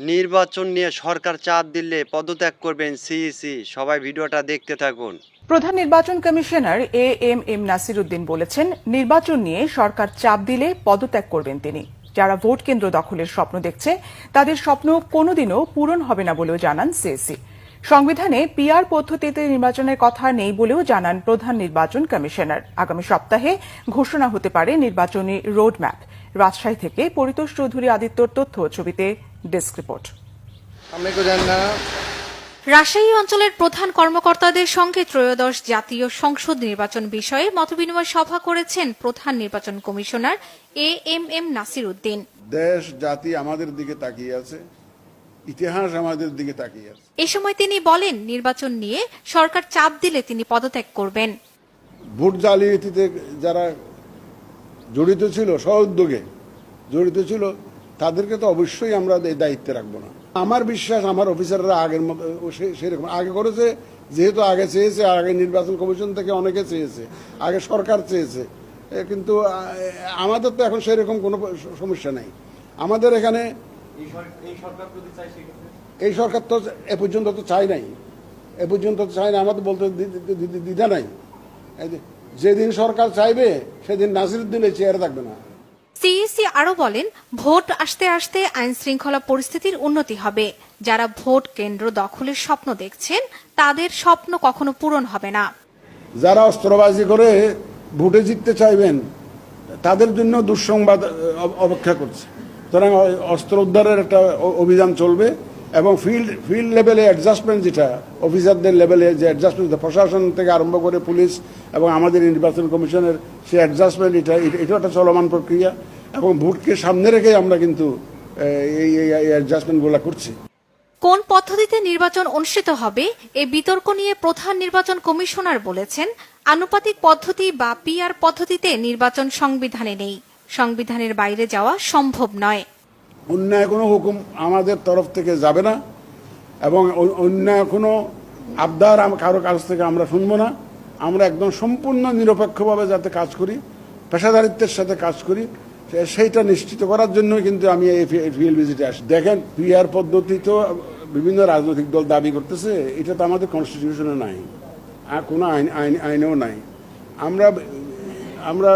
নির্বাচন নিয়ে সরকার চাপ দিলে পদত্যাগ করবেন সিইসি। সবাই ভিডিওটা দেখতে থাকুন। প্রধান নির্বাচন কমিশনার এএমএম নাসির উদ্দিন বলেছেন, নির্বাচন নিয়ে সরকার চাপ দিলে পদত্যাগ করবেন তিনি। যারা ভোট কেন্দ্র দখলের স্বপ্ন দেখছে তাদের স্বপ্ন কোনোদিনও পূরণ হবে না বলেও জানান সিইসি। সংবিধানে পিআর পদ্ধতিতে নির্বাচনের কথা নেই বলেও জানান প্রধান নির্বাচন কমিশনার। আগামী সপ্তাহে ঘোষণা হতে পারে নির্বাচনী রোডম্যাপ। রাজশাহী থেকে পরিতোষ চৌধুরী আদিত্যর তথ্য, ছবিতে ডেস্ক রিপোর্ট। রাজশাহী অঞ্চলের প্রধান কর্মকর্তাদের সঙ্গে ত্রয়োদশ জাতীয় সংসদ নির্বাচন বিষয়ে মতবিনিময় সভা করেছেন প্রধান নির্বাচন কমিশনার এএমএম নাসির উদ্দিন। দেশ জাতি আমাদের দিকে তাকিয়ে আছে, ইতিহাস আমাদের দিকে তাকিয়ে আছে। এ সময় তিনি বলেন, নির্বাচন নিয়ে সরকার চাপ দিলে তিনি পদত্যাগ করবেন। ভোট জালিয়াতিতে যারা জড়িত ছিল, সহোদ্যোগে জড়িত ছিল, তাদেরকে তো অবশ্যই আমরা এই দায়িত্বে রাখবো না। আমার বিশ্বাস আমার অফিসাররা আগের মতো সেরকম আগে করেছে, যেহেতু আগে চেয়েছে, আগে নির্বাচন কমিশন থেকে অনেকে চেয়েছে, আগে সরকার চেয়েছে, কিন্তু আমাদের তো এখন সেরকম কোনো সমস্যা নাই। আমাদের এখানে এই সরকার তো এ পর্যন্ত তো চাই নাই, এ পর্যন্ত তো চাই না, আমাদের বলতে দ্বিধা নাই। যেদিন সরকার চাইবে সেদিন নাসির উদ্দিন এই চেয়ারে থাকবে না। সিইসি আরো বলেন, ভোট আসতে আসতে আইন শৃঙ্খলা পরিস্থিতির উন্নতি হবে। যারা ভোট কেন্দ্র দখলের স্বপ্ন দেখছেন তাদের স্বপ্ন কখনো পূরণ হবে না। যারা অস্ত্রবাজি করে ভোটে জিততে চাইবেন তাদের জন্য দুঃসংবাদ অপেক্ষা করছে। সুতরাং অস্ত্র উদ্ধারের একটা অভিযান চলবে এবং ফিল্ড লেভেলে অ্যাডজাস্টমেন্ট, যেটা অফিসারদের লেভেলে যে অ্যাডজাস্টমেন্ট, প্রশাসন থেকে আরম্ভ করে পুলিশ এবং আমাদের নির্বাচন কমিশনের সেই অ্যাডজাস্টমেন্ট, এটা একটা চলমান প্রক্রিয়া এবং ভোটকে সামনে রেখে আমরা কিন্তু এই অ্যাডজাস্টমেন্টগুলো করছি। কোন পদ্ধতিতে নির্বাচন অনুষ্ঠিত হবে এ বিতর্ক নিয়ে প্রধান নির্বাচন কমিশনার বলেছেন, আনুপাতিক পদ্ধতি বা পিআর পদ্ধতিতে নির্বাচন সংবিধানে নেই। সংবিধানের বাইরে যাওয়া সম্ভব নয়। অন্যায় কোনো হুকুম আমাদের তরফ থেকে যাবে না এবং অন্যায় কোনো আবদার কারো কাছ থেকে আমরা শুনবো না। আমরা একদম সম্পূর্ণ নিরপেক্ষভাবে যাতে কাজ করি, পেশাদারিত্বের সাথে কাজ করি, সেইটা নিশ্চিত করার জন্য কিন্তু আমি এই ফিল্ড ভিজিটে আসি। দেখেন, পিআর পদ্ধতি তো বিভিন্ন রাজনৈতিক দল দাবি করতেছে, এটা তো আমাদের কনস্টিটিউশনে নাই, আর কোনো আইনেও নাই। আমরা